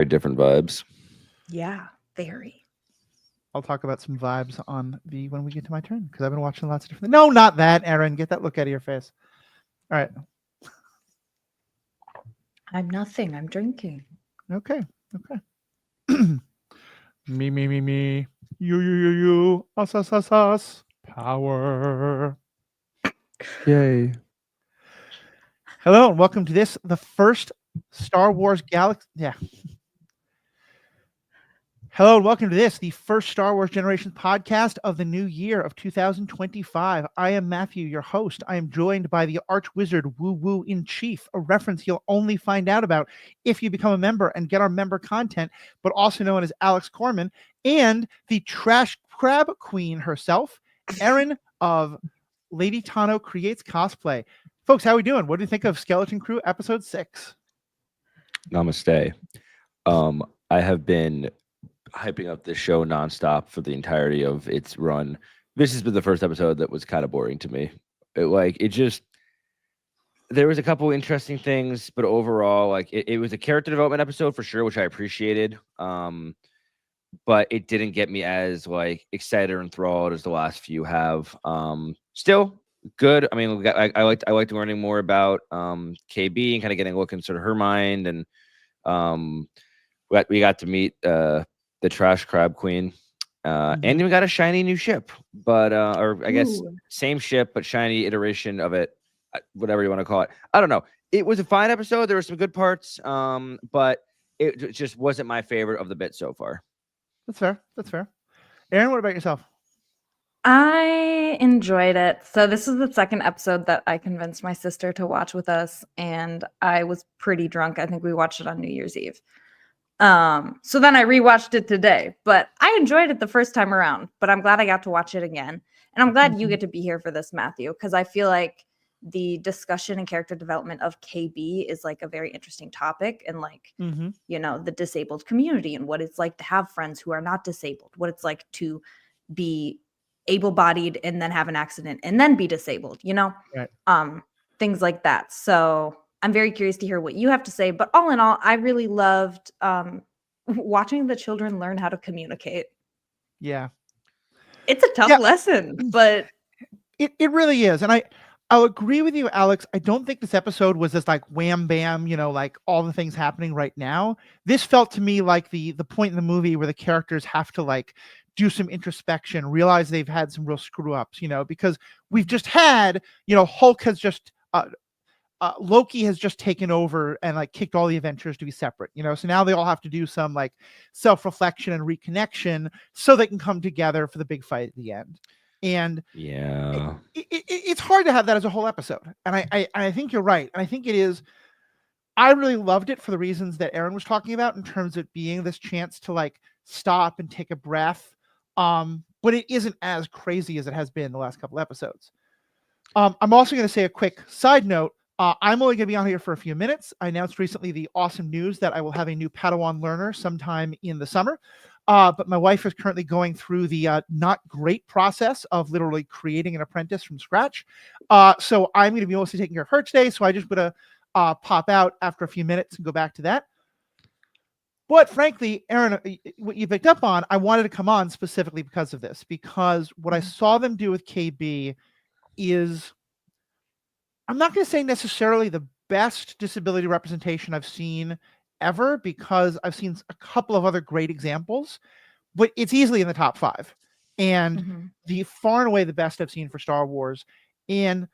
Very different vibes. Yeah, very. I'll talk about some vibes on the when we get to my turn because I've been watching lots of different. No, not that, Aaron. Get that look out of your face. All right. I'm nothing. I'm drinking. Okay. Me. You. Us. Power. Yay. Hello and welcome to this, the first Star Wars Galaxy. Yeah. Hello and welcome to this, the first Star Wars Generations podcast of the new year of 2025. I am Matthew, your host. I am joined by the Arch Wizard Woo Woo in Chief, a reference you'll only find out about if you become a member and get our member content, but also known as Alex Corman, and the Trash Crab Queen herself, Erin of Lady Tano Creates Cosplay. Folks, how are we doing? What do you think of Skeleton Crew episode 6? Namaste. I have been hyping up this show nonstop for the entirety of its run. This has been the first episode that was kind of boring to me. There was a couple interesting things, but overall, it was a character development episode for sure, which I appreciated. But it didn't get me as excited or enthralled as the last few have. Still good. I mean, I liked learning more about KB and kind of getting a look into her mind, and we got to meet the Trash Crab Queen, and we got a shiny new ship, but or I guess same ship but shiny iteration of it, whatever you want to call it. I don't know. It was a fine episode. There were some good parts, but it just wasn't my favorite of the bit so far. That's fair. Aaron, what about yourself? I enjoyed it. So this is the second episode that I convinced my sister to watch with us, and I was pretty drunk. I think we watched it on New Year's Eve. So then I rewatched it today, but I enjoyed it the first time around, but I'm glad I got to watch it again. And I'm glad you get to be here for this, Matthew, because I feel like the discussion and character development of KB is a very interesting topic, and the disabled community and what it's like to have friends who are not disabled, what it's like to be able-bodied and then have an accident and then be disabled, Right. Things like that. So I'm very curious to hear what you have to say, but all in all, I really loved watching the children learn how to communicate. Yeah. It's a tough lesson, but it really is. And I'll agree with you, Alex. I don't think this episode was just wham bam, all the things happening right now. This felt to me like the point in the movie where the characters have to do some introspection, realize they've had some real screw ups, because we've just had, Hulk has just Loki has just taken over and kicked all the Avengers to be separate, so now they all have to do some self-reflection and reconnection so they can come together for the big fight at the end. And yeah, it's hard to have that as a whole episode. And I think you're right. And I think it is. I really loved it for the reasons that Aaron was talking about in terms of being this chance to stop and take a breath. But it isn't as crazy as it has been the last couple episodes. I'm also going to say a quick side note. I'm only going to be on here for a few minutes. I announced recently the awesome news that I will have a new Padawan learner sometime in the summer. But my wife is currently going through the not great process of literally creating an apprentice from scratch. So I'm going to be mostly taking care of her today. So I just going to pop out after a few minutes and go back to that. But frankly, Aaron, what you picked up on, I wanted to come on specifically because of this, because what I saw them do with KB is, I'm not going to say necessarily the best disability representation I've seen ever, because I've seen a couple of other great examples, but it's easily in the top 5 and the far and away the best I've seen for Star Wars, and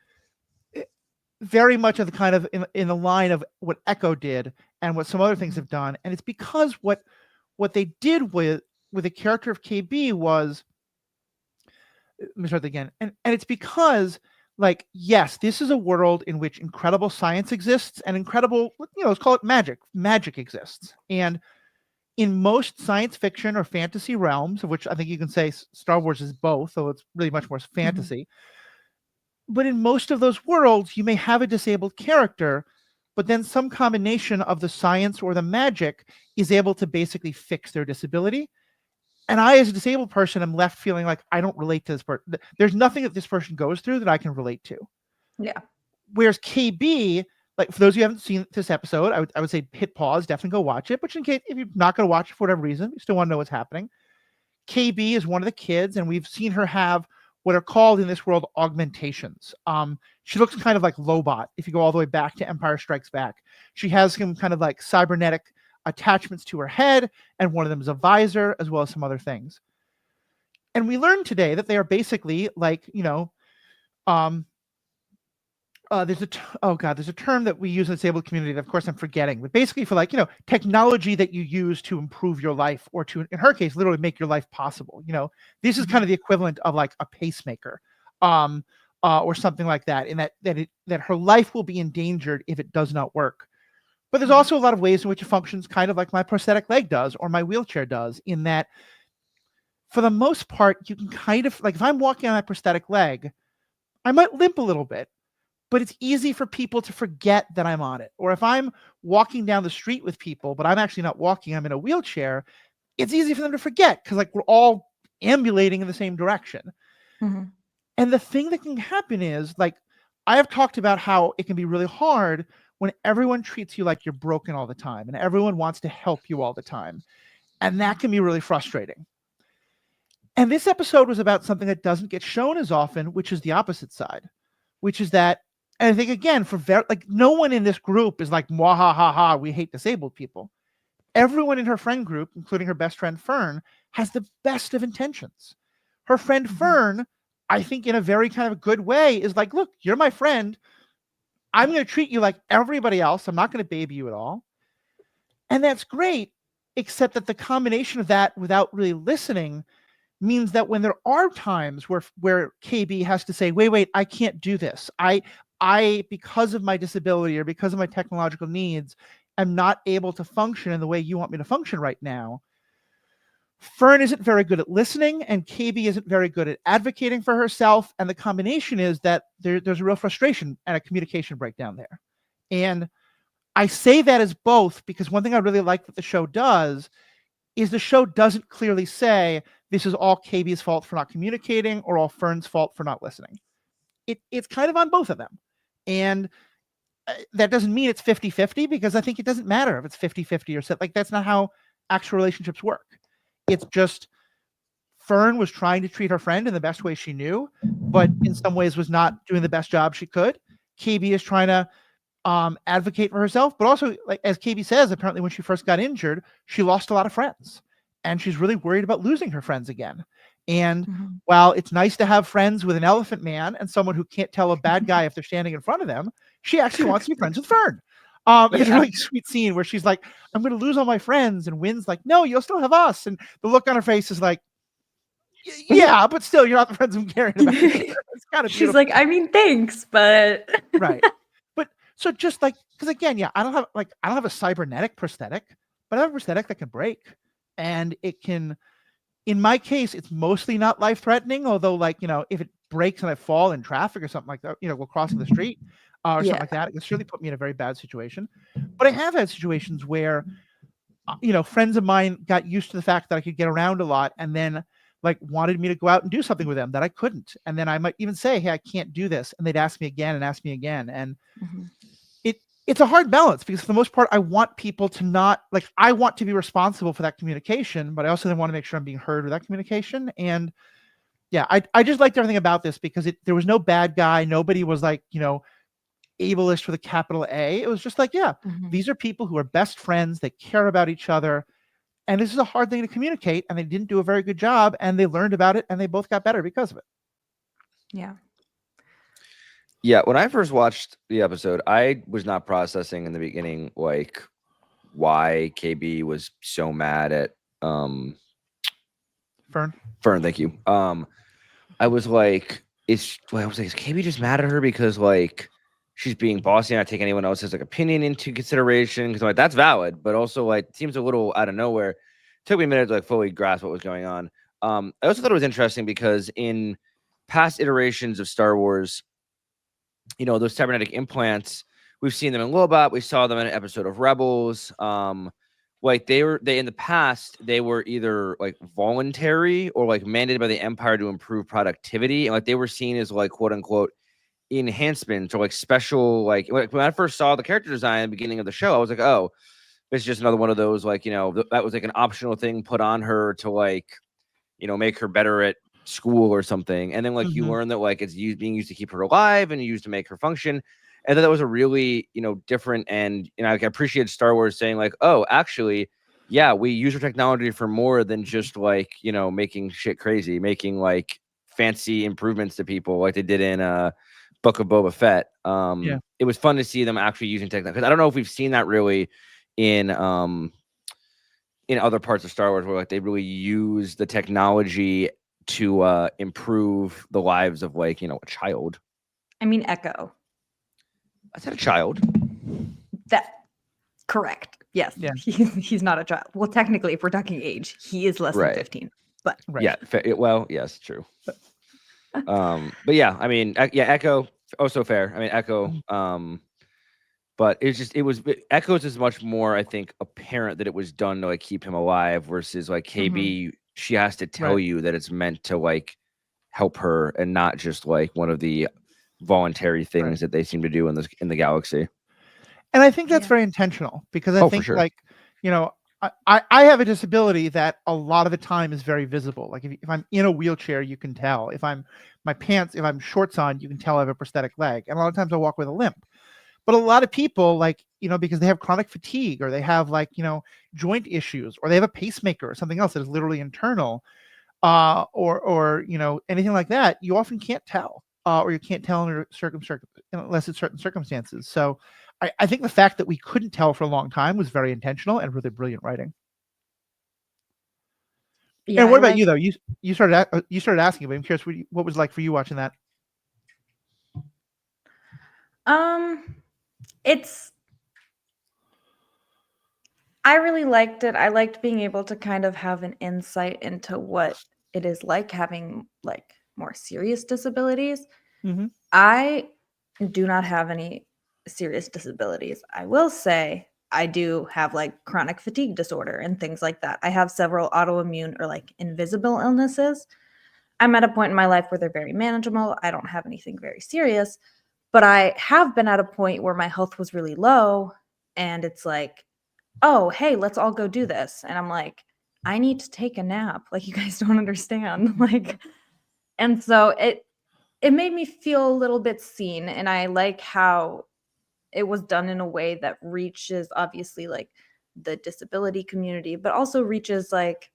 very much of the kind of in the line of what Echo did and what some other things have done. And it's because what they did with the character of KB was, let me start again. And it's because yes, this is a world in which incredible science exists and incredible, let's call it magic. Magic exists. And in most science fiction or fantasy realms, of which I think you can say Star Wars is both, though it's really much more fantasy. But in most of those worlds, you may have a disabled character, but then some combination of the science or the magic is able to basically fix their disability. And I, as a disabled person, am left feeling like I don't relate to this person. There's nothing that this person goes through that I can relate to. Yeah. Whereas KB, like for those of you who haven't seen this episode, I would say hit pause, definitely go watch it. But in case if you're not going to watch it for whatever reason, you still want to know what's happening. KB is one of the kids, and we've seen her have what are called in this world augmentations. She looks kind of like Lobot if you go all the way back to Empire Strikes Back. She has some kind of like cybernetic attachments to her head, and one of them is a visor, as well as some other things. And we learned today that they are basically like, there's a term that we use in the disabled community that of course I'm forgetting, but basically for like, technology that you use to improve your life, or to, in her case, literally make your life possible. This is kind of the equivalent of like a pacemaker, or something like that, in that her life will be endangered if it does not work. But there's also a lot of ways in which it functions kind of like my prosthetic leg does, or my wheelchair does, in that for the most part, you can kind of, like if I'm walking on my prosthetic leg, I might limp a little bit, but it's easy for people to forget that I'm on it. Or if I'm walking down the street with people, but I'm actually not walking, I'm in a wheelchair, it's easy for them to forget because like we're all ambulating in the same direction. Mm-hmm. And the thing that can happen is, like, I have talked about how it can be really hard when everyone treats you like you're broken all the time and everyone wants to help you all the time. And that can be really frustrating. And this episode was about something that doesn't get shown as often, which is the opposite side, which is that, and I think again, no one in this group is like, mwahaha, we hate disabled people. Everyone in her friend group, including her best friend Fern, has the best of intentions. Her friend Fern, I think in a very kind of a good way, is like, look, you're my friend. I'm going to treat you like everybody else. I'm not going to baby you at all. And that's great, except that the combination of that without really listening means that when there are times where KB has to say, wait, I can't do this. I, because of my disability or because of my technological needs, am not able to function in the way you want me to function right now. Fern isn't very good at listening, and KB isn't very good at advocating for herself. And the combination is that there's a real frustration and a communication breakdown there. And I say that as both because one thing I really like that the show does is the show doesn't clearly say this is all KB's fault for not communicating or all Fern's fault for not listening. It's kind of on both of them. And that doesn't mean it's 50-50, because I think it doesn't matter if it's 50-50 or so. Like, that's not how actual relationships work. It's just Fern was trying to treat her friend in the best way she knew, but in some ways was not doing the best job she could. KB is trying to advocate for herself, but also, like as KB says, apparently when she first got injured, she lost a lot of friends, and she's really worried about losing her friends again. And while it's nice to have friends with an elephant man and someone who can't tell a bad guy if they're standing in front of them, she actually wants to be friends with Fern. It's a really sweet scene where she's like, I'm going to lose all my friends. And Wynn's like, no, you'll still have us. And the look on her face is like, yeah, but still, you're not the friends I'm caring about. It's kind of She's like, I mean, thanks, but right. But so just like, because again, I don't have a cybernetic prosthetic, but I have a prosthetic that can break. And it can, in my case, it's mostly not life-threatening, although, like, if it breaks and I fall in traffic or something like that, while crossing the street or something like that, it's really put me in a very bad situation. But I have had situations where, friends of mine got used to the fact that I could get around a lot and then, like, wanted me to go out and do something with them that I couldn't. And then I might even say, hey, I can't do this. And they'd ask me again and ask me again. And it's a hard balance, because for the most part, I want people to not, like, I want to be responsible for that communication, but I also then want to make sure I'm being heard with that communication. And I just liked everything about this, because there was no bad guy. Nobody was like, ableist with a capital A. It was just like, these are people who are best friends. They care about each other. And this is a hard thing to communicate. And they didn't do a very good job. And they learned about it. And they both got better because of it. Yeah. Yeah, when I first watched the episode, I was not processing in the beginning, like, why KB was so mad at Fern, thank you. I was like, is KB just mad at her because, like, she's being bossy and not taking anyone else's, like, opinion into consideration? Because, like, that's valid, but also, like, it seems a little out of nowhere. It took me a minute to, like, fully grasp what was going on. I also thought it was interesting because in past iterations of Star Wars, those cybernetic implants, we've seen them in Lobot. We saw them in an episode of Rebels. Like, they in the past, they were either, like, voluntary or, like, mandated by the Empire to improve productivity. And, like, they were seen as, like, quote unquote enhancements or like special, like when I first saw the character design at the beginning of the show, I was like, oh, it's just another one of those, like, that was like an optional thing put on her to like, make her better at school or something. And then like you Mhm. learn that like it's being used to keep her alive and used to make her function. And that was a really, different, and I appreciate Star Wars saying like, oh, actually, yeah, we use our technology for more than just like, making shit crazy, making like fancy improvements to people like they did in Book of Boba Fett. Yeah. It was fun to see them actually using technology, because I don't know if we've seen that really in other parts of Star Wars, where like they really use the technology to improve the lives of like, a child. I mean, Echo. I said a child. That correct. Yes. Yeah. He's not a child. Well, technically, if we're talking age, he is less Right. than 15. But Right. Yeah. Well, yes, true. But yeah, I mean, Echo, also fair. I mean, Echo. But Echoes is much more, I think, apparent that it was done to like keep him alive, versus like KB. She has to tell Right. you that it's meant to like help her, and not just like one of the voluntary things that they seem to do in the galaxy. And I think that's Yeah. very intentional, because I Oh, for think sure. like, I have a disability that a lot of the time is very visible. Like if I'm in a wheelchair, you can tell. If I'm shorts on, you can tell I have a prosthetic leg. And a lot of times I walk with a limp. But a lot of people, like, because they have chronic fatigue, or they have like, joint issues, or they have a pacemaker or something else that is literally internal, or anything like that, you often can't tell, or you can't tell under unless it's certain circumstances. So I think the fact that we couldn't tell for a long time was very intentional and really brilliant writing. yeah, And what I about you though? You started asking, but I'm curious what was it like for you watching that? I really liked it. I liked being able to kind of have an insight into what it is like having like more serious disabilities. Mhm. I do not have any serious disabilities. I will say I do have like chronic fatigue disorder and things like that. I have several autoimmune or like invisible illnesses. I'm at a point in my life where they're very manageable. I don't have anything very serious, but I have been at a point where my health was really low, and it's like, oh, hey, let's all go do this. And I'm like, I need to take a nap. Like, you guys don't understand. Like, and so it made me feel a little bit seen. And I like how it was done in a way that reaches obviously like the disability community, but also reaches like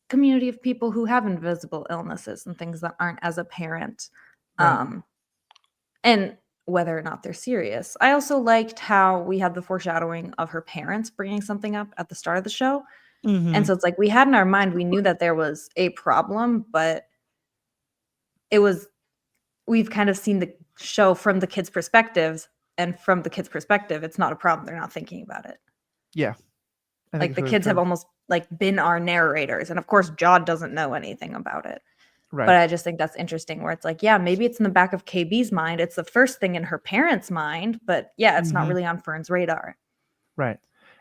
community of people who have invisible illnesses and things that aren't as apparent. Right. And whether or not they're serious. I also liked how we had the foreshadowing of her parents bringing something up at the start of the show. Mhm. And so it's like we had in our mind, we knew that there was a problem, but we've kind of seen the show from the kids' perspectives, and from the kids' perspective, it's not a problem. They're not thinking about it. Yeah. I think Like it's the really kids have true. almost like been our narrators. And of course, Jod doesn't know anything about it. Right. But I just think that's interesting, where it's like, yeah, maybe it's in the back of KB's mind. It's the first thing in her parents' mind, but yeah, it's not Mhm. really on Fern's radar. Right.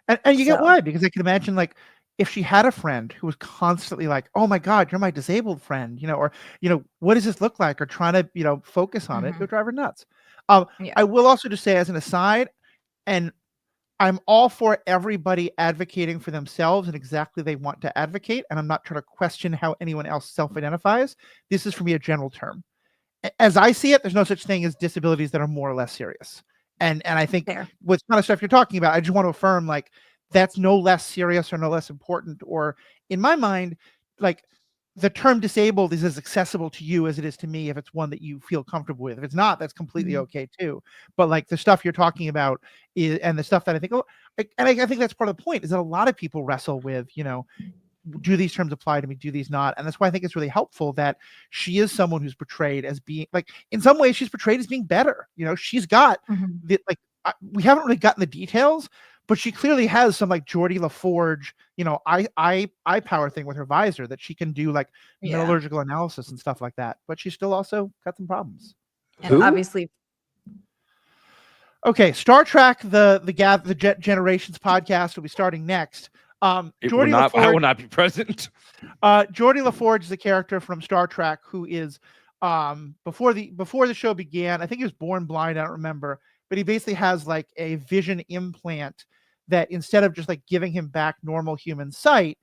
And you get So- why, because I can imagine like if she had a friend who was constantly like, "Oh my God, you're my disabled friend," or what does this look like, or trying to focus on it, it would drive her nuts. Yeah. I will also just say as an aside, and I'm all for everybody advocating for themselves and exactly they want to advocate, and I'm not trying to question how anyone else self-identifies. This is for me a general term. As I see it, there's no such thing as disabilities that are more or less serious. And I think Fair. what kind of stuff you're talking about, I just want to affirm like that's no less serious or no less important, or in my mind, like the term disabled is as accessible to you as it is to me if it's one that you feel comfortable with. If it's not, that's completely Mhm. okay too. But like the stuff you're talking about and the stuff that I think, I think that's part of the point, is that a lot of people wrestle with, do these terms apply to me? Do these not? And that's why I think it's really helpful that she is someone who's portrayed as being like, in some ways, she's portrayed as being better. She's got Mhm. we haven't really gotten the details, but she clearly has some like Geordi LaForge, eye power thing with her visor that she can do like Yeah. metallurgical analysis and stuff like that. But she's still also got some problems. And Who? obviously, Okay, Star Trek, the Generations podcast will be starting next. I Geordi will LaForge. not be present. Geordi LaForge is a character from Star Trek who is before the show began. I think he was born blind. I don't remember, but he basically has like a vision implant that instead of just like giving him back normal human sight,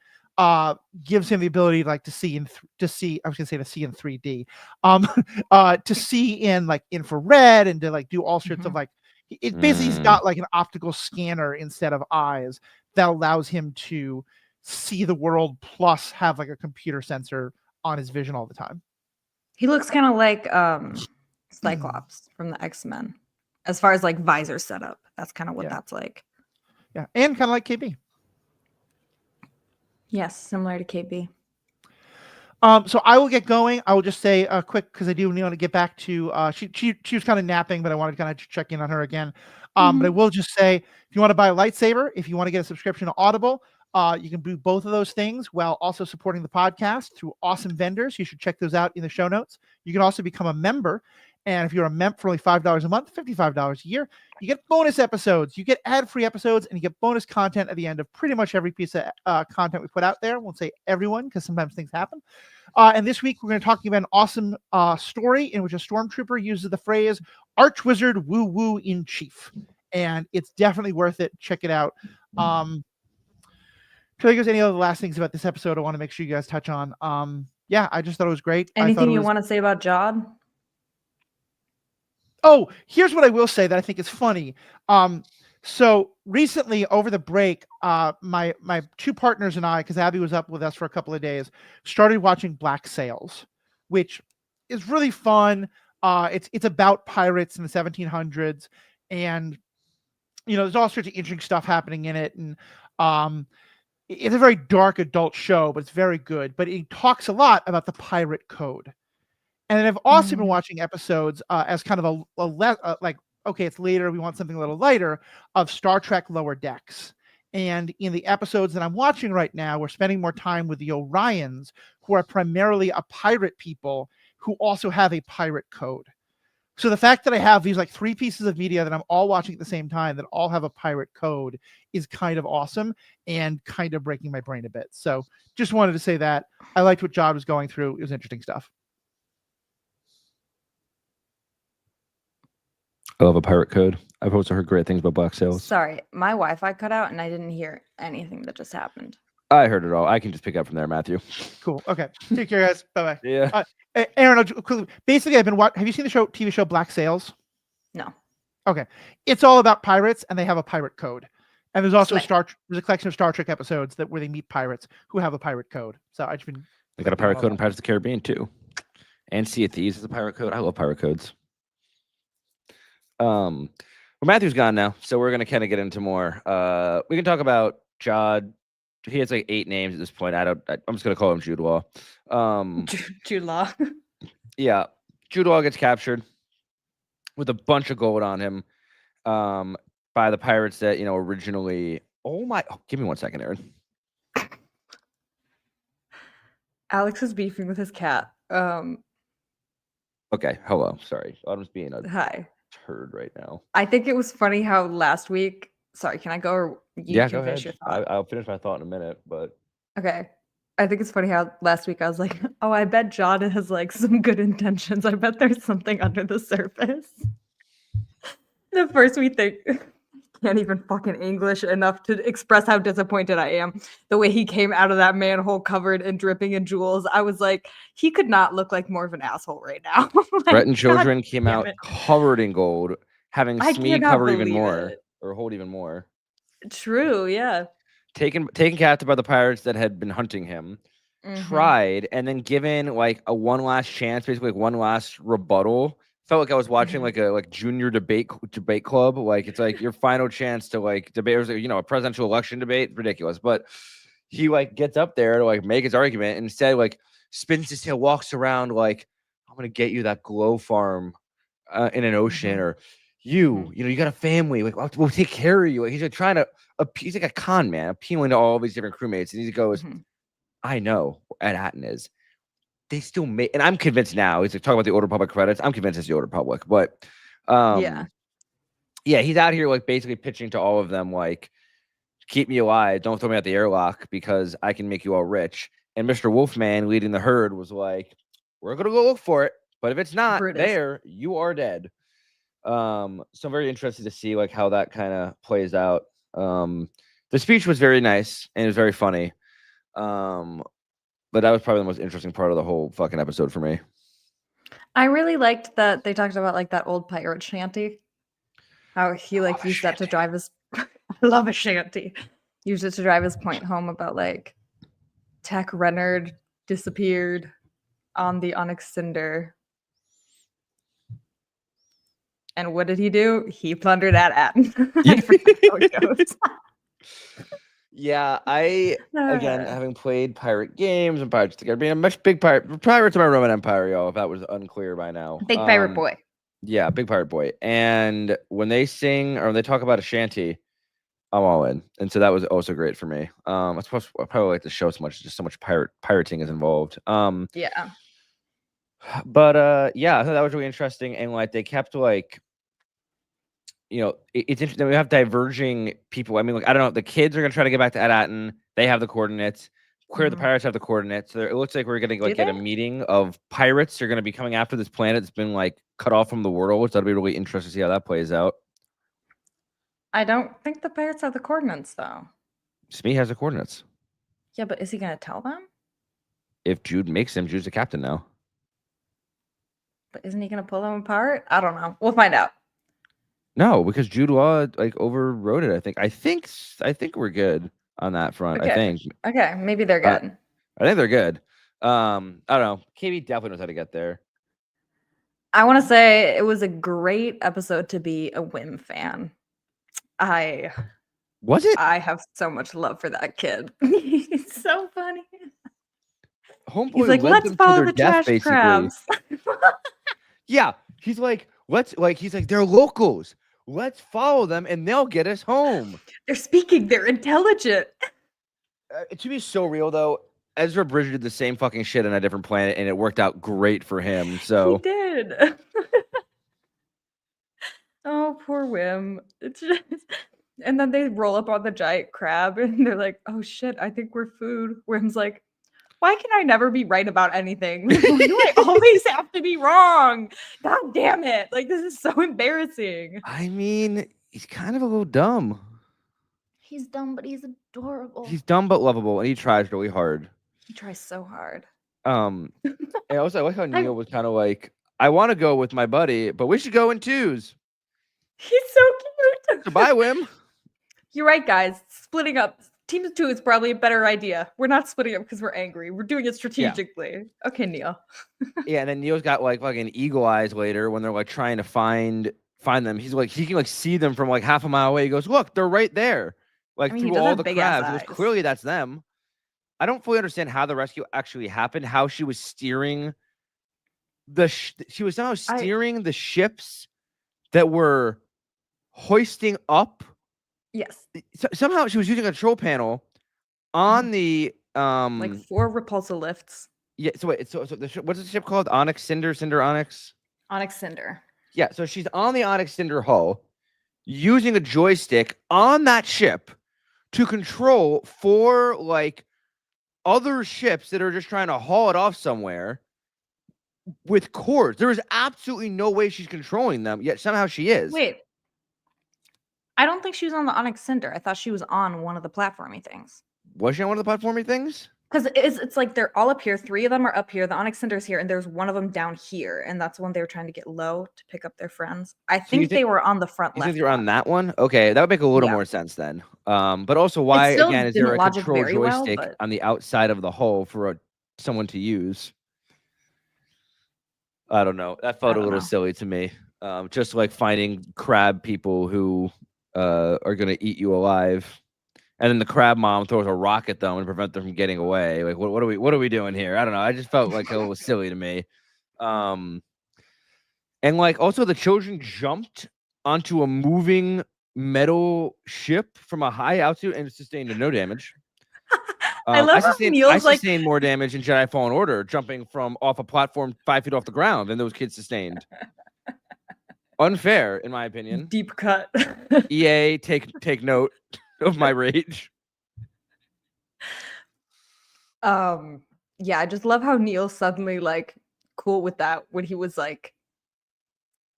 gives him the ability like to see in 3D, to see in like infrared and to like do all sorts of like it basically he's got like an optical scanner instead of eyes that allows him to see the world plus have like a computer sensor on his vision all the time. He looks kind of like Cyclops from the X-Men as far as like visor setup. That's kind of what that's like. Yeah, and kind of like KB. Yes, similar to KB. So I will get going. I will just say quick because I do want to get back to she was kind of napping, but I wanted to kind of check in on her again. But I will just say if you want to buy a lightsaber, if you want to get a subscription to Audible, you can do both of those things while also supporting the podcast through awesome vendors. You should check those out in the show notes. You can also become a member. And if you're a member for only $5 a month, $55 a year, you get bonus episodes, you get ad-free episodes, and you get bonus content at the end of pretty much every piece of content we put out there. I won't say everyone because sometimes things happen. And this week, we're going to talk about an awesome story in which a stormtrooper uses the phrase Archwizard Woo Woo in Chief. And it's definitely worth it. Check it out. I think there's any other last things about this episode I want to make sure you guys touch on. Yeah, I just thought it was great. Anything you want to say about Jod? Oh, here's what I will say that I think is funny. So recently over the break, my two partners and I, because Abby was up with us for a couple of days, started watching Black Sails, which is really fun. It's about pirates in the 1700s, and there's all sorts of interesting stuff happening in it, and it's a very dark adult show, but it's very good. But it talks a lot about the pirate code. And then I've also been watching episodes as kind of like, okay, it's later, we want something a little lighter, of Star Trek Lower Decks. And in the episodes that I'm watching right now, we're spending more time with the Orions, who are primarily a pirate people who also have a pirate code. So the fact that I have these like 3 pieces of media that I'm all watching at the same time that all have a pirate code is kind of awesome and kind of breaking my brain a bit. So just wanted to say that. I liked what Jod was going through. It was interesting stuff. I love a pirate code. I've also heard great things about Black Sails. Sorry, my Wi-Fi cut out and I didn't hear anything that just happened. I heard it all. I can just pick up from there, Matthew. Cool. Okay. Take care, guys. Bye-bye. Yeah. Aaron, basically, Have you seen the TV show Black Sails? No. Okay. It's all about pirates, and they have a pirate code. And there's also there's a collection of Star Trek episodes where they meet pirates who have a pirate code. So I just been. They got a pirate code in Pirates of the Caribbean too, and Sea of Thieves is a pirate code. I love pirate codes. Well, Matthew's gone now, so we're gonna kind of get into more. We can talk about Jod. He has like 8 names at this point. I'm just gonna call him Jude Law. Jude Law. Yeah, Jude Law gets captured with a bunch of gold on him by the pirates that originally. Give me 1 second, Aaron. Alex is beefing with his cat. Okay, hello. Sorry, Autumn's being a hi. Turd right now. I think it was funny how last week. Sorry, can I go? Or yeah, go ahead. I'll finish my thought in a minute, but okay. I think it's funny how last week I was like, "Oh, I bet Jod has like some good intentions. I bet there's something under the surface." The first we think can't even fucking English enough to express how disappointed I am. The way he came out of that manhole covered and dripping in jewels, I was like, he could not look like more of an asshole right now. Like, Brett and Children came out covered in gold, having Smee cover even more or hold even more. True, yeah. Taken captive by the pirates that had been hunting him, tried, and then given like a one last chance, basically like one last rebuttal. Felt like I was watching like a junior debate club. Like it's like your final chance to like debate, a presidential election debate. Ridiculous. But he like gets up there to like make his argument and instead like spins his tail, walks around like, I'm gonna get you that glow farm in an ocean, or you got a family, like we'll take care of you. Like he's like trying to he's like a con man, appealing to all these different crewmates, and he goes, I know where Ed Hatton is. They still make, and I'm convinced now. He's like talking about the Old Republic credits. I'm convinced it's the Old Republic, but yeah, he's out here like basically pitching to all of them like, keep me alive, don't throw me out the airlock because I can make you all rich. And Mr. Wolfman leading the herd was like, we're gonna go look for it. But if it's not Brutus. there, you are dead. So I'm very interested to see like how that kind of plays out. The speech was very nice and it was very funny. But that was probably the most interesting part of the whole fucking episode for me. I really liked that they talked about like that old pirate shanty. How he like love a used that to shanty. drive his I love a shanty. Used it to drive his point home about like Tech Renard disappeared on the Onyx Cinder. And what did he do? He plundered at Atten. I forget how it goes. Yeah, again, having played pirate games and Pirates of the Caribbean, much big Pirates of my Roman Empire, y'all, if that was unclear by now. Big pirate boy. Yeah, big pirate boy. And when they sing or when they talk about a shanty, I'm all in. And so that was also great for me. I suppose I probably like the show so much, just so much pirating is involved. Yeah. But yeah, I thought that was really interesting. And like they kept like, it's interesting. We have diverging people. I mean, like, I don't know. The kids are gonna try to get back to Atten. They have the coordinates. Queer the pirates have the coordinates. So it looks like we're gonna like get a meeting of pirates. They're gonna be coming after this planet that's been like cut off from the world. So that'll be really interesting to see how that plays out. I don't think the pirates have the coordinates though. Smee has the coordinates. Yeah, but is he gonna tell them? If Jude makes him, Jude's the captain now. But isn't he gonna pull them apart? I don't know. We'll find out. No, because Jude Law like overrode it. I think we're good on that front. Okay. Okay, maybe they're good. I think they're good. I don't know. KB definitely knows how to get there. I want to say it was a great episode to be a Wim fan. Was it? I have so much love for that kid. He's so funny. Homeboy he's like, let's follow the trash crabs. Yeah, he's like, they're locals. Let's follow them and they'll get us home. They're speaking. They're intelligent. To be so real, though, Ezra Bridger did the same fucking shit on a different planet and it worked out great for him. So he did. Oh, poor Wim. It's just... And then they roll up on the giant crab and they're like, oh shit, I think we're food. Wim's like, why can I never be right about anything? Why do I always have to be wrong? God damn it. Like, this is so embarrassing. I mean, he's kind of a little dumb. He's dumb, but he's adorable. He's dumb but lovable, and he tries really hard. He tries so hard. And also, I like how Neil was kind of like, I want to go with my buddy, but we should go in twos. He's so cute. So bye, Wim. You're right, guys. Splitting up. Team of two is probably a better idea. We're not splitting up because we're angry. We're doing it strategically. Yeah. Okay, Neil. Yeah, and then Neil's got like fucking eagle eyes later when they're like trying to find them. He's like, he can like see them from like half a mile away. He goes, look, they're right there. Like through all the crabs. He goes, clearly that's them. I don't fully understand how the rescue actually happened, how she was steering she was somehow steering the ships that were hoisting up. Yes. Somehow she was using a control panel on the like 4 repulsor lifts. Yeah. So wait. So what's the ship called? Onyx Cinder Onyx. Onyx Cinder. Yeah. So she's on the Onyx Cinder hull, using a joystick on that ship to control 4 like other ships that are just trying to haul it off somewhere with cords. There is absolutely no way she's controlling them, yet somehow she is. Wait. I don't think she was on the Onyx Cinder. I thought she was on one of the platformy things. Was she on one of the platformy things? Because it's like they're all up here. 3 of them are up here. The Onyx Cinder is here, and there's one of them down here, and that's when they were trying to get low to pick up their friends. I think they were on the front left. You think you're on that one? Okay, that would make a little more sense then. But also, why again is there a control joystick on the outside of the hull for someone to use? I don't know. That felt a little silly to me. Just like finding crab people who are going to eat you alive, and then the crab mom throws a rock at them and prevent them from getting away. Like, what are we doing here? I don't know. I just felt like a little silly to me. And like also the children jumped onto a moving metal ship from a high altitude and sustained no damage. I love how Neil's I sustained more damage in Jedi Fallen Order, jumping from off a platform 5 feet off the ground than those kids sustained. Unfair, in my opinion. Deep cut. EA, take note of my rage. Yeah, I just love how Neil suddenly like cool with that when he was like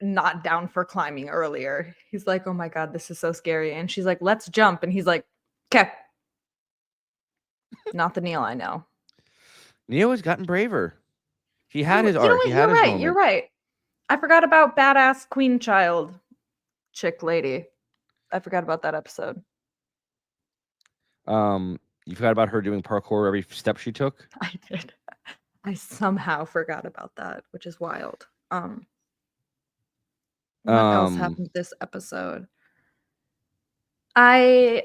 not down for climbing earlier. He's like, oh my God, this is so scary. And she's like, let's jump. And he's like, okay. Not the Neil I know. Neo has gotten braver. He had his You know arc. what? He had his moment. You're right. I forgot about badass queen child chick lady. I forgot about that episode. You forgot about her doing parkour every step she took. I did. I somehow forgot about that, which is wild. What else happened this episode? I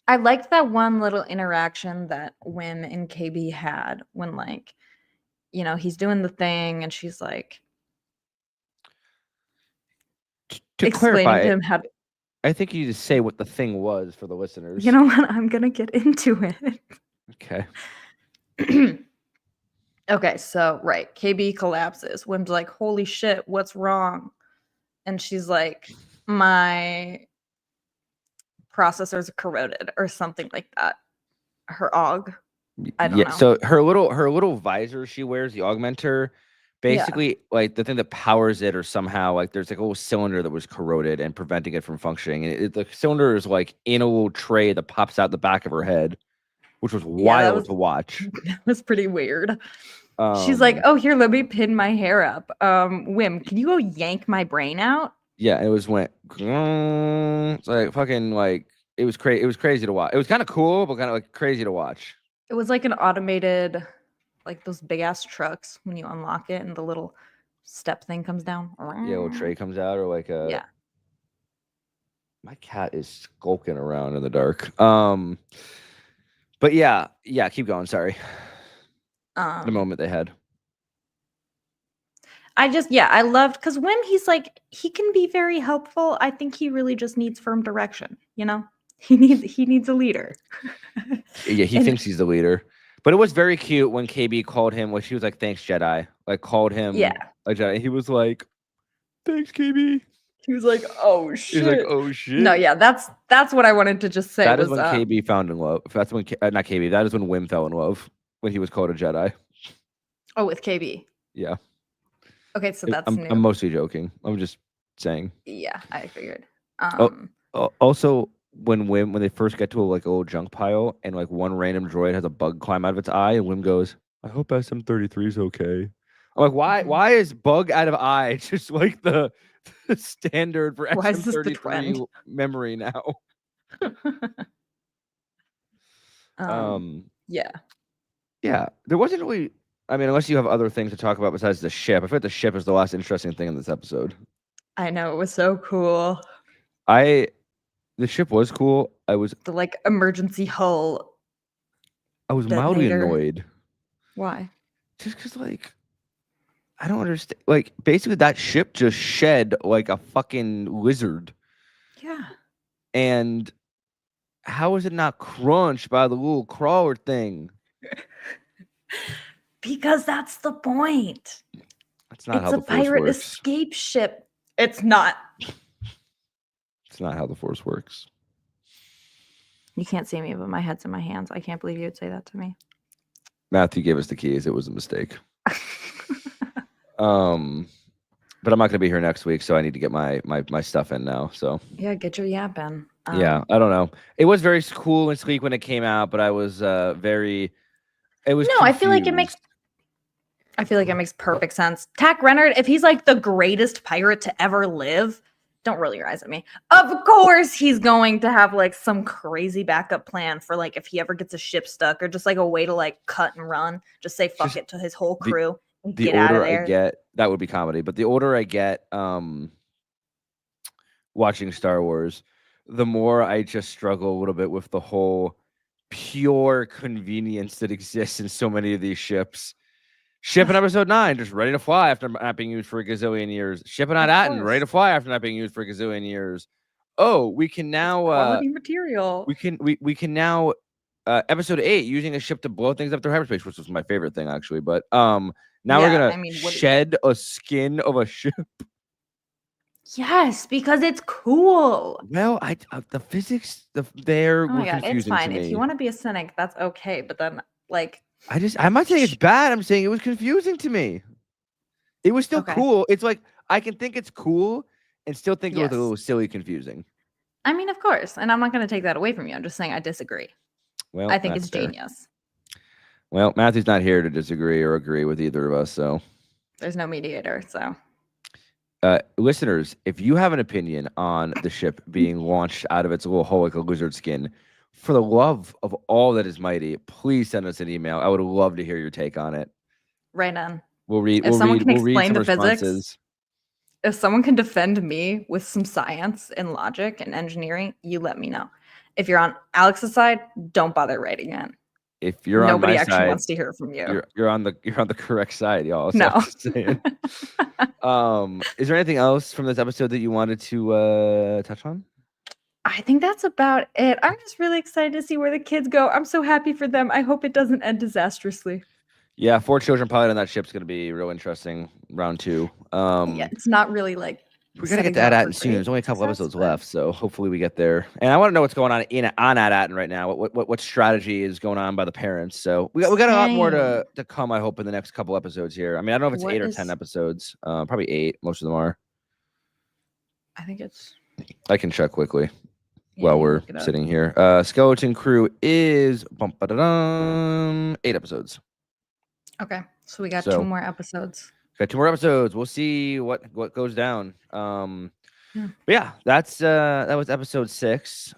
liked that one little interaction that Wim and KB had when, like, you know, he's doing the thing and she's like To explaining clarify, to him how to, I think you need to say what the thing was for the listeners. you know what? I'm gonna get into it. Okay. Okay, so right, KB collapses. Wim's like, holy shit, what's wrong? And she's like, my processors are corroded or something like that. Her AUG. I don't know. So her little visor she wears, the augmenter, basically like the thing that powers it, or somehow like there's like a little cylinder that was corroded and preventing it from functioning. And the cylinder is like in a little tray that pops out the back of her head, which was wild to watch. That was pretty weird. She's like, oh, here, let me pin my hair up. Wim, can you go yank my brain out? Yeah, it went it's like fucking like it was crazy. It was crazy to watch. It was kind of cool, but kind of like crazy to watch. It was like an automated, like those big ass trucks when you unlock it and the little step thing comes down. Yeah, a little tray comes out, or like a. Yeah. My cat is skulking around in the dark. But yeah, keep going. Sorry. The moment they had. I loved, because when he's like, he can be very helpful. I think he really just needs firm direction, you know? He needs a leader. Yeah, he thinks he's the leader. But it was very cute when KB called him, she was like, thanks, Jedi. Like called him a Jedi. He was like, thanks, KB. He was like, oh shit. He's like, oh shit. No, yeah, that's what I wanted to just say. That is when KB found in love. That's when not KB. That is when Wim fell in love, when he was called a Jedi. Oh, with KB. Yeah. Okay, so that's new. I'm mostly joking. I'm just saying. Yeah, I figured. Also, when they first get to a little junk pile and like one random droid has a bug climb out of its eye, and Wim goes, I hope SM-33 is okay. I'm like, why is bug out of eye just like the standard for SM-33 memory now? Yeah, there wasn't really. I mean, unless you have other things to talk about besides the ship. I feel like the ship is the last interesting thing in this episode. I know, it was so cool. The ship was cool. The like emergency hull. I was mildly annoyed. Why? Just because, like, I don't understand. Like, basically, that ship just shed like a fucking lizard. Yeah. And how is it not crunched by the little crawler thing? Because that's the point. That's not how the Force pirate works. Escape ship. It's not. It's not how the Force works. You can't see me, but my head's in my hands. I can't believe you would say that to me. Matthew gave us the keys. It was a mistake. But I'm not going to be here next week, so I need to get my stuff in now. So yeah, get your yap in. Yeah, I don't know. It was very cool and sleek when it came out, but I was very. It was. No, confused. I feel like it makes perfect sense. Tack Renard, if he's like the greatest pirate to ever live, don't roll your eyes at me. Of course, he's going to have like some crazy backup plan for like if he ever gets a ship stuck, or just like a way to like cut and run. Just say fuck it to his whole crew. The older I get, that would be comedy. But the older I get, watching Star Wars, the more I just struggle a little bit with the whole pure convenience that exists in so many of these ships. Ship in episode 9, just ready to fly after not being used for a gazillion years. Ship in Atten, ready to fly after not being used for a gazillion years. Oh, we can now quality material. We can now episode 8 using a ship to blow things up through hyperspace, which was my favorite thing actually. But now we're gonna shed a skin of a ship. Yes, because it's cool. Well, the physics there were confusing it's fine. to me. If you want to be a cynic, that's okay. But then, like, I'm not saying it's bad. I'm saying it was confusing to me. It was still Okay. cool. It's like I can think it's cool and still think it was a Yes. little silly confusing. I mean, of course, and I'm not going to take that away from you. I'm just saying I disagree. Well, I think that's it's fair. genius. Well, Matthew's not here to disagree or agree with either of us, so There's no mediator, so listeners, if you have an opinion on the ship being launched out of its little hole like a lizard skin, for the love of all that is mighty, please send us an email. I would love to hear your take on it. right on. We'll read. If someone can We'll read explain some the physics, responses. if someone can defend me with some science and logic and engineering, you let me know. If you're on Alex's side, don't bother writing in. If you're Nobody on my actually side, wants to hear from you. you're on the correct side, y'all. So No. I'm just saying. Is there anything else from this episode that you wanted to touch on? I think that's about it. I'm just really excited to see where the kids go. I'm so happy for them. I hope it doesn't end disastrously. Yeah, 4 children pilot on that ship's going to be real interesting. Round 2. Yeah, it's not really like We gotta get setting to them up Ad for soon. There's great only a couple success, episodes but- left, so hopefully we get there. And I want to know what's going on on Ad right now. What strategy is going on by the parents? So we got a lot more to come. I hope in the next couple episodes here. I mean, I don't know if it's What 8 or is- 10 episodes. Probably 8. Most of them are. I think it's I can check quickly yeah, while you we're look it up. sitting here. Skeleton Crew is 8 episodes. Okay, so we got So- 2 more episodes. Got 2 more episodes. We'll see what goes down. But yeah, that was episode 6.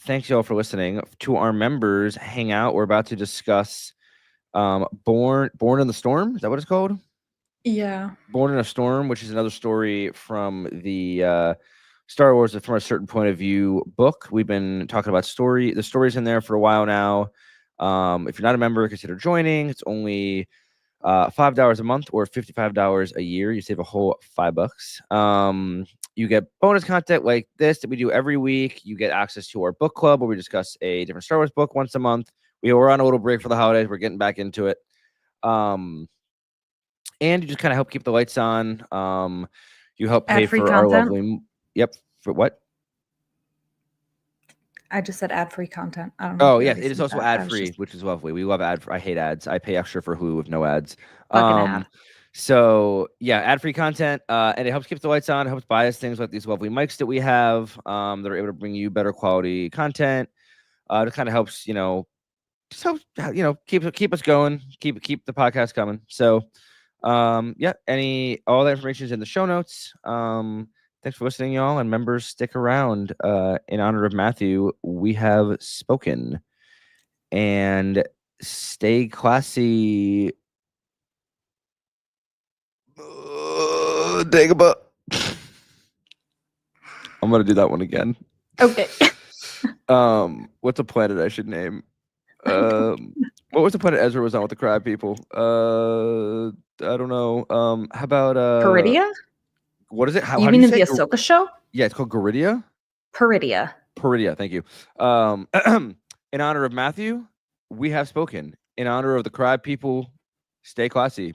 Thanks y'all for listening. To our members, hang out. We're about to discuss Born in the Storm. Is that what it's called? Yeah. Born in a Storm, which is another story from the Star Wars from a certain point of view book. We've been talking about the stories in there for a while now. If you're not a member, consider joining. It's only $5 a month or $55 a year. You save a whole $5. You get bonus content like this that we do every week. You get access to our book club where we discuss a different Star Wars book once a month. We're on a little break for the holidays. We're getting back into it. And you just kind of help keep the lights on. You help pay Ad-free for our content? lovely. Yep. For what? I just said ad-free content. I don't know. Oh if you yeah, already it is said also that. I was ad free, just which is lovely. We love ad. I hate ads. I pay extra for Hulu with no ads. fucking ad. So yeah, ad free content, and it helps keep the lights on. It helps buy us things like these lovely mics that we have. That are able to bring you better quality content. It kind of helps, just help, keep us going, keep the podcast coming. So, yeah, all that information is in the show notes. Thanks for listening, y'all, and members, stick around. In honor of Matthew, we have spoken, and stay classy. Dagobah. I'm gonna do that one again. Okay. What's a planet I should name? What was the planet Ezra was on with the crab people? I don't know. How about Peridia? What is it? How You do mean you in say the it? Ahsoka show? Yeah, it's called Garidia. Peridia. Peridia, thank you. In honor of Matthew, we have spoken. In honor of the crab people, stay classy.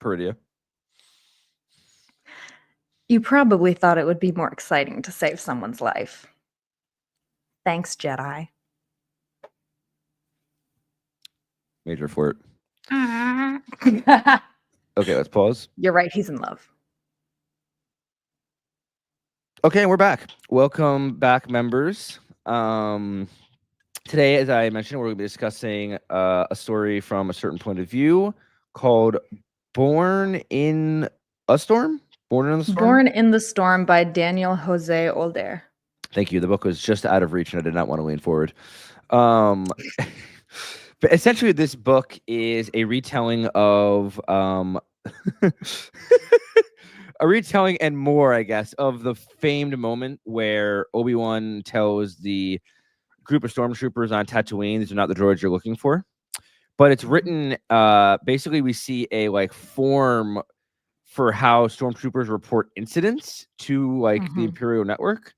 Peridia. You probably thought it would be more exciting to save someone's life. Thanks, Jedi. Major flirt. You're Okay, let's pause. right. He's in love. Okay, we're back. Welcome back, members. Today, as I mentioned, we're going to be discussing a story from a certain point of view called Born in a Storm? Born in the Storm? Born in the Storm by Daniel Jose Older. Thank you. The book was just out of reach and I did not want to lean forward. But essentially, this book is a retelling of a retelling and more, I guess, of the famed moment where Obi-Wan tells the group of stormtroopers on Tatooine, these are not the droids you're looking for. But it's written, basically, we see a form for how stormtroopers report incidents to the Mhm. Imperial network.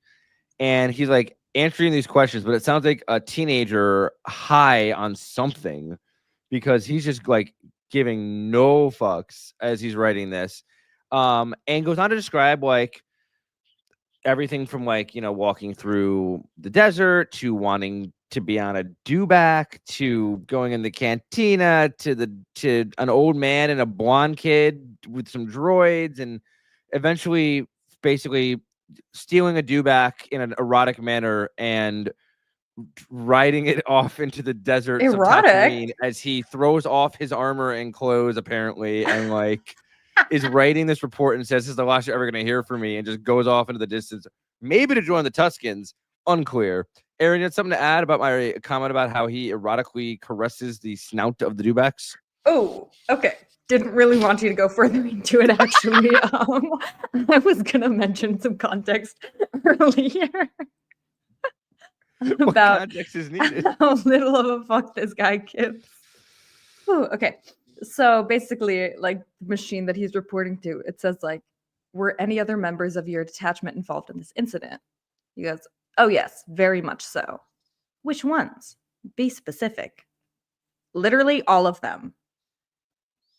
And he's answering these questions, but it sounds like a teenager high on something because he's just giving no fucks as he's writing this. And goes on to describe everything from like, walking through the desert to wanting to be on a dewback to going in the cantina to an old man and a blonde kid with some droids, and eventually basically stealing a dewback in an erotic manner and riding it off into the deserts of Erotic? Tatooine as he throws off his armor and clothes apparently, and like is writing this report and says, "This is the last you're ever going to hear from me," and just goes off into the distance, maybe to join the Tuskens. Unclear. Aaron, you had something to add about my comment about how he erotically caresses the snout of the dewbacks? Oh, okay. Didn't really want you to go further into it, actually. I was going to mention some context earlier What about context is needed? how little of a fuck this guy gives. Ooh, okay. So basically, like the machine that he's reporting to, it says like, were any other members of your detachment involved in this incident? He goes, oh yes, very much so. Which ones? Be specific. Literally all of them.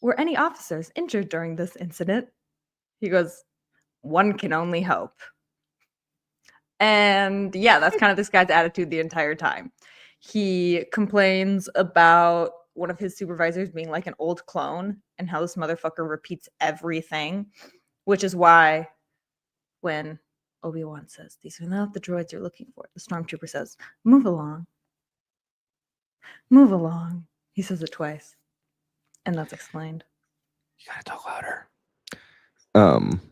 Were any officers injured during this incident? He goes, one can only hope. And yeah, that's kind of this guy's attitude the entire time. He complains about one of his supervisors being like an old clone and how this motherfucker repeats everything, which is why when Obi-Wan says, these are not the droids you're looking for, the stormtrooper says, move along. Move along. He says it twice. And that's explained. You gotta talk louder.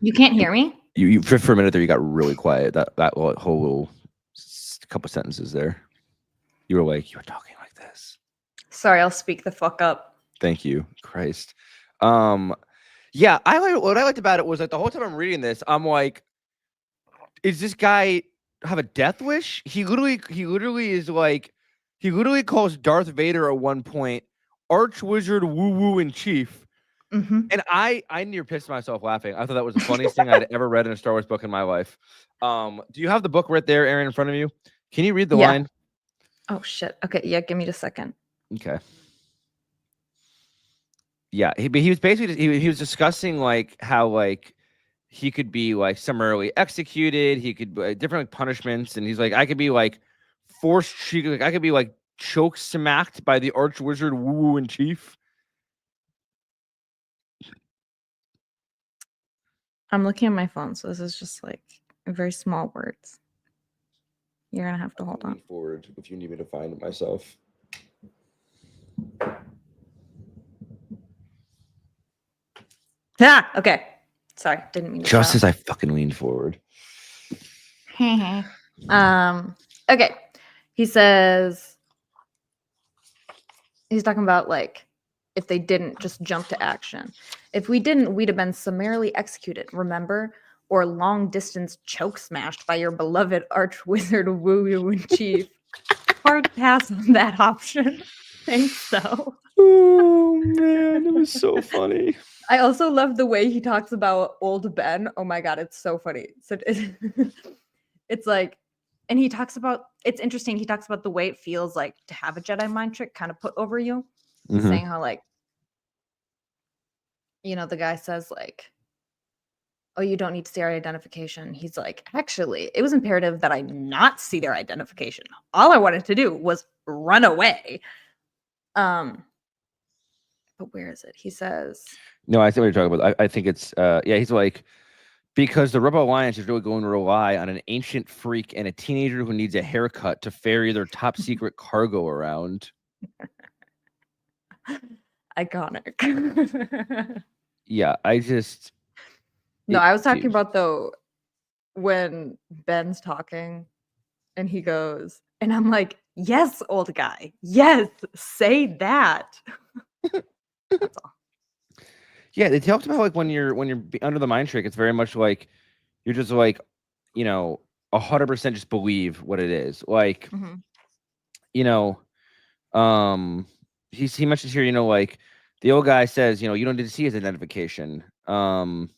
You can't hear me? You for a minute there, you got really quiet. That whole little couple sentences there. You were talking like this. Sorry, I'll speak the fuck up. Thank you, Christ. Yeah, what I liked about it was like the whole time I'm reading this, I'm like, is this guy have a death wish? He literally is like, he literally calls Darth Vader at one point Archwizard Woo Woo in Chief. Mm-hmm. And I near pissed myself laughing. I thought that was the funniest thing I'd ever read in a Star Wars book in my life. Do you have the book right there, Aaron, in front of you? Can you read the line? Oh shit. Okay, yeah, give me just a second. Okay. Yeah, he was basically he was discussing like how like he could be like summarily executed. He could different like punishments, and he's like, I could be like forced. I could be like choke smacked by the Archwizard Woo Woo in Chief. I'm looking at my phone, so this is just like very small words. You're gonna have to hold on. Forward if you need me to find it myself. Ah, okay. Sorry, didn't mean to. Just as I fucking leaned forward. Okay. He says he's talking about like if they didn't just jump to action. If we didn't, we'd have been summarily executed, remember? Or long distance choke smashed by your beloved Archwizard Woo Woo in Chief. Hard pass on that option. Thanks, so. Oh man, it was so funny. I also love the way he talks about old Ben. Oh my god, it's so funny. So it's like, and he talks about, it's interesting. He talks about the way it feels like to have a Jedi mind trick kind of put over you. Mm-hmm. Saying how like, you know, the guy says like, oh, you don't need to see our identification. He's like, actually, it was imperative that I not see their identification. All I wanted to do was run away. But where is it? He says, no, I see what you're talking about. I think it's he's like, because the Rebel Alliance is really going to rely on an ancient freak and a teenager who needs a haircut to ferry their top secret cargo around. Iconic. Yeah, I just I was talking about though when Ben's talking and he goes, and I'm like, yes, old guy, yes, say that. That's all. Yeah, they talked about like when you're under the mind trick, it's very much like you're just like, 100% just believe what it is. Like, he mentions here, like the old guy says, you don't need to see his identification. And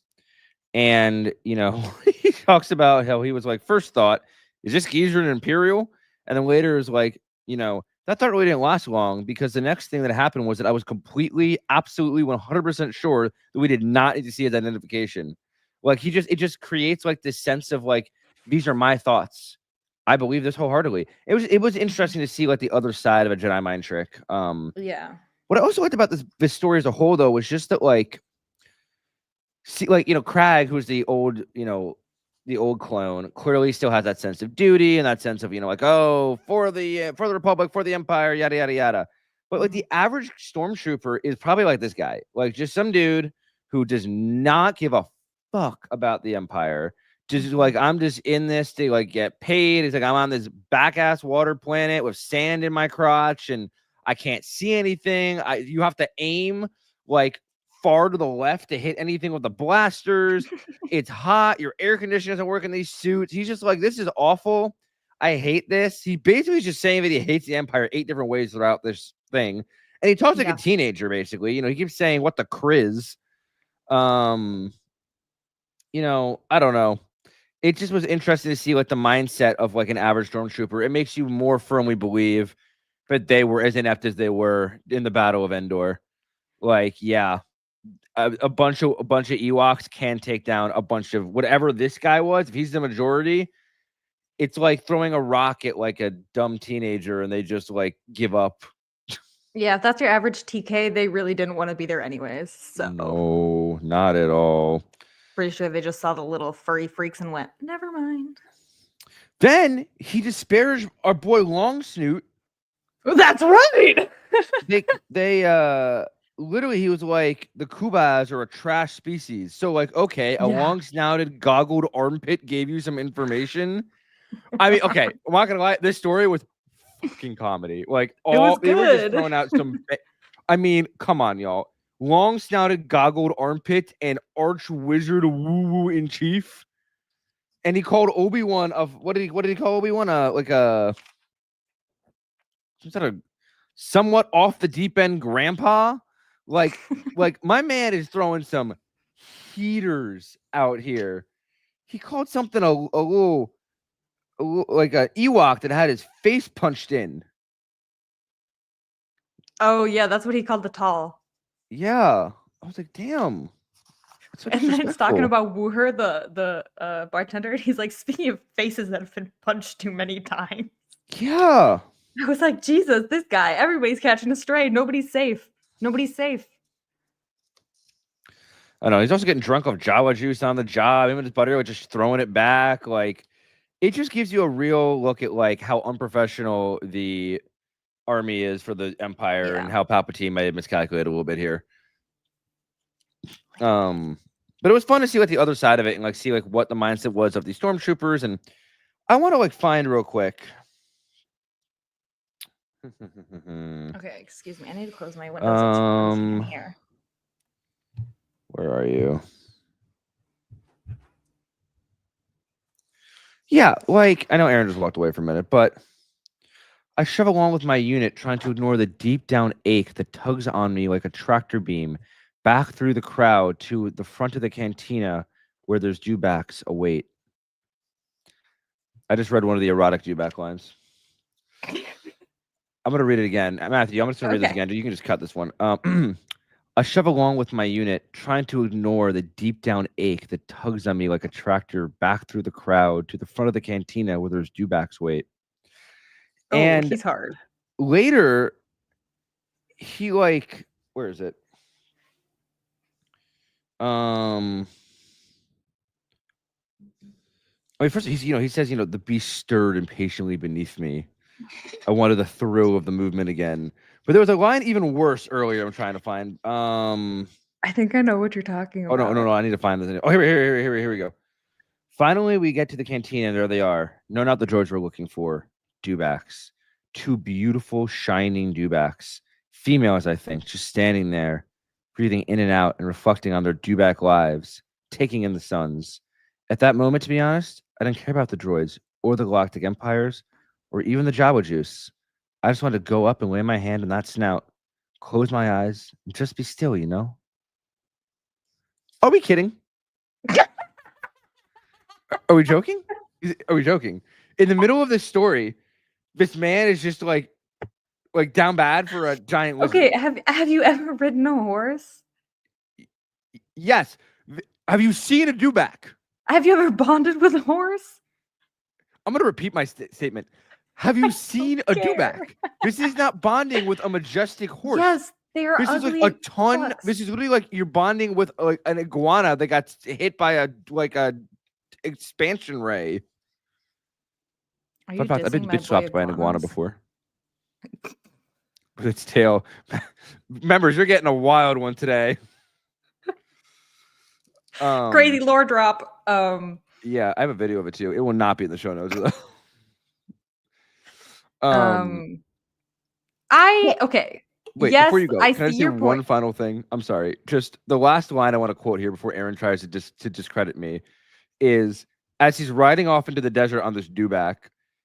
he talks about how he was like, first thought, is this geezer an Imperial? And then later is like, that thought really didn't last long, because the next thing that happened was that I was completely, absolutely 100% sure that we did not need to see his identification. Like it just creates like this sense of like these are my thoughts. I believe this wholeheartedly. It was interesting to see like the other side of a Jedi mind trick. Yeah. What I also liked about this story as a whole, though, was just that like, see, like Crag, who's the old clone, clearly still has that sense of duty and that sense of like, oh, for the Republic, for the Empire, yada yada yada. But like the average stormtrooper is probably like this guy, like just some dude who does not give a fuck about the Empire. Just like, I'm just in this to like get paid. It's like I'm on this back ass water planet with sand in my crotch and I can't see anything. You have to aim like far to the left to hit anything with the blasters. It's hot. Your air conditioning doesn't work in these suits. He's just like, this is awful. I hate this. He basically is just saying that he hates the Empire 8 different ways throughout this thing. And he talks like a teenager, basically. He keeps saying, what the criz? I don't know. It just was interesting to see like the mindset of like an average stormtrooper. It makes you more firmly believe that they were as inept as they were in the Battle of Endor. Like, yeah, a bunch of Ewoks can take down a bunch of whatever this guy was. If he's the majority, it's like throwing a rock at like a dumb teenager and they just like give up. Yeah, if that's your average TK, they really didn't want to be there anyways. So no, not at all. Pretty sure they just saw the little furry freaks and went, never mind. Then he disparaged our boy Long Snoot. That's right. they literally, he was like, the Kubas are a trash species. So like, okay, a long-snouted, goggled armpit gave you some information. I mean, okay, I'm not gonna lie, this story was fucking comedy. Like, they were just throwing out some. I mean, come on, y'all. Long-snouted, goggled armpit and arch wizard woo-woo in chief. And he called Obi-Wan of what did he call Obi-Wan? Like a some sort of somewhat off the deep end grandpa. Like my man is throwing some heaters out here. He called something a little like an Ewok that had his face punched in. Oh yeah, that's what he called the tall. Yeah, I was like, damn. And then he's talking about Wooher, the bartender. He's like, speaking of faces that have been punched too many times. Yeah. I was like, Jesus, this guy, everybody's catching a stray. Nobody's safe. Nobody's safe. I know. He's also getting drunk off Jawa juice on the job. Him and his buddy were just throwing it back. Like, it just gives you a real look at like how unprofessional the army is for the Empire and how Palpatine might have miscalculated a little bit here. But it was fun to see like the other side of it and like see like what the mindset was of these stormtroopers. And I want to like find real quick. Okay, excuse me. I need to close my windows. Here. Where are you? Yeah, like I know Aaron just walked away for a minute, but I shove along with my unit, trying to ignore the deep down ache that tugs on me like a tractor beam, back through the crowd to the front of the cantina where there's dewbacks await. I just read one of the erotic dewback lines. I'm gonna read it again. Matthew, I'm just gonna read this again. You can just cut this one. I shove along with my unit, trying to ignore the deep down ache that tugs on me like a tractor back through the crowd to the front of the cantina where there's dewbacks wait. Oh, and he's hard. Later, he like, where is it? I mean, first he says, the beast stirred impatiently beneath me. I wanted the thrill of the movement again. But there was a line even worse earlier. I'm trying to find. I think I know what you're talking about. Oh no! I need to find this. Oh, here we go. Finally, we get to the canteen, and there they are. No, not the droids we're looking for. Dewbacks. 2 beautiful, shining dewbacks. Females, I think, just standing there, breathing in and out and reflecting on their dewback lives, taking in the suns. At that moment, to be honest, I didn't care about the droids or the Galactic Empires or even the Jawa juice. I just wanted to go up and lay my hand on that snout, close my eyes, and just be still, Are we kidding? Are we joking? Are we joking? In the middle of this story, this man is just like down bad for a giant lizard. Okay, have you ever ridden a horse? Yes. Have you seen a dewback? Have you ever bonded with a horse? I'm gonna repeat my statement. Have you seen a care. dewback? This is not bonding with a majestic horse. Yes, they are This is ugly. like a ton. fucks. This is literally like you're bonding with like an iguana that got hit by a expansion ray. Are you Fun fact, I've been dissing my bitch slapped boy by an iguana iguanas? before. With its tail. Members, you're getting a wild one today. Crazy lore drop. Yeah, I have a video of it too. It will not be in the show notes. Okay. Wait, yes, before you go, I can I see say your one point. final thing? I'm sorry. Just the last line I want to quote here before Aaron tries to discredit me is as he's riding off into the desert on this dewback,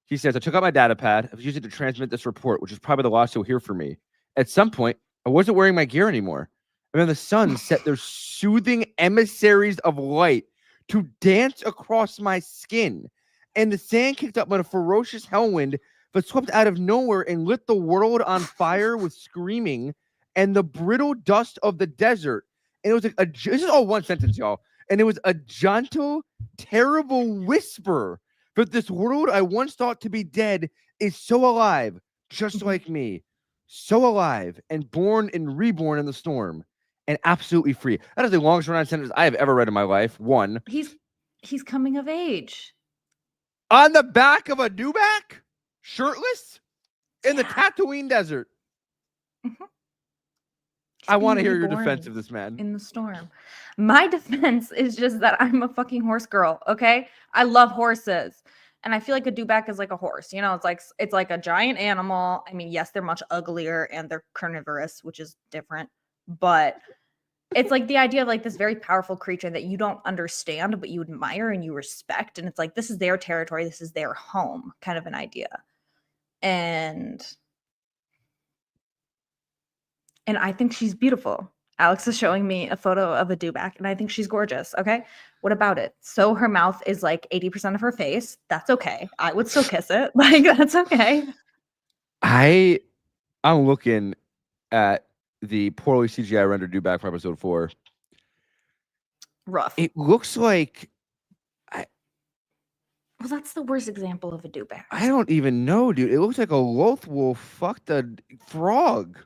he says, I took out my data pad. I was using it to transmit this report, which is probably the last you'll hear from me. At some point, I wasn't wearing my gear anymore. And then the sun set their soothing emissaries of light to dance across my skin. And the sand kicked up with a ferocious hellwind that swept out of nowhere and lit the world on fire with screaming and the brittle dust of the desert. And it was like this is all one sentence, y'all. And it was a gentle, terrible whisper that this world I once thought to be dead is so alive, just like me. So alive and born and reborn in the storm and absolutely free. That is the longest run-on sentence I have ever read in my life. One. He's coming of age. On the back of a dewback? Shirtless? In the Yeah. Tatooine desert. Mhm. I want to being hear your reborn defense of this man. in the storm. My defense is just that I'm a fucking horse girl. Okay, I love horses, and I feel like a dewback is like a horse. You know, it's like a giant animal. I mean, yes, they're much uglier and they're carnivorous, which is different, but it's like the idea of like this very powerful creature that you don't understand, but you admire and you respect, and it's like this is their territory, this is their home, kind of an idea, and I think she's beautiful. Alex is showing me a photo of a dewback, and I think she's gorgeous. Okay. What about it? So her mouth is like 80% of her face. That's okay. I would still kiss it. Like, that's okay. I'm looking at the poorly CGI rendered dewback from episode 4. Rough. It looks like Well, that's the worst example of a dewback. I don't even know, dude. It looks like a Lothwolf fucked a frog.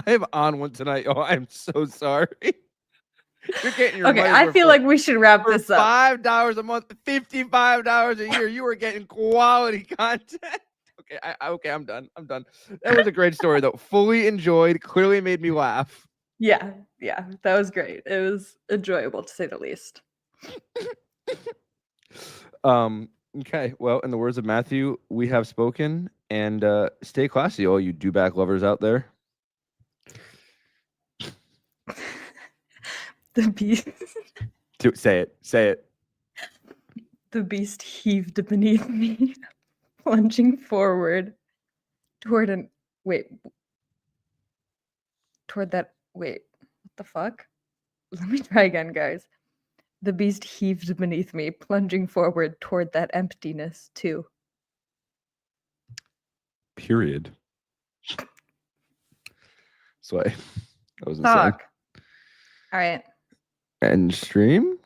I have on one tonight. Oh, I'm so sorry. You're getting your Okay, money's I worth feel for- like we should wrap for this up. $5 a month, $55 a year. You are getting quality content. Okay, I'm done. That was a great story, though. Fully enjoyed. Clearly made me laugh. Yeah, that was great. It was enjoyable to say the least. Okay. Well, in the words of Matthew, we have spoken, and stay classy, all you dewback lovers out there. The beast. Say it. The beast heaved beneath me, plunging forward toward what the fuck? Let me try again, guys. The beast heaved beneath me, plunging forward toward that emptiness, too. Period. Slay. That was insane. Fuck. All right. And stream?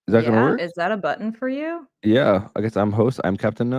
Is that gonna work? Is that a button for you? Yeah. I guess I'm host. I'm captain now.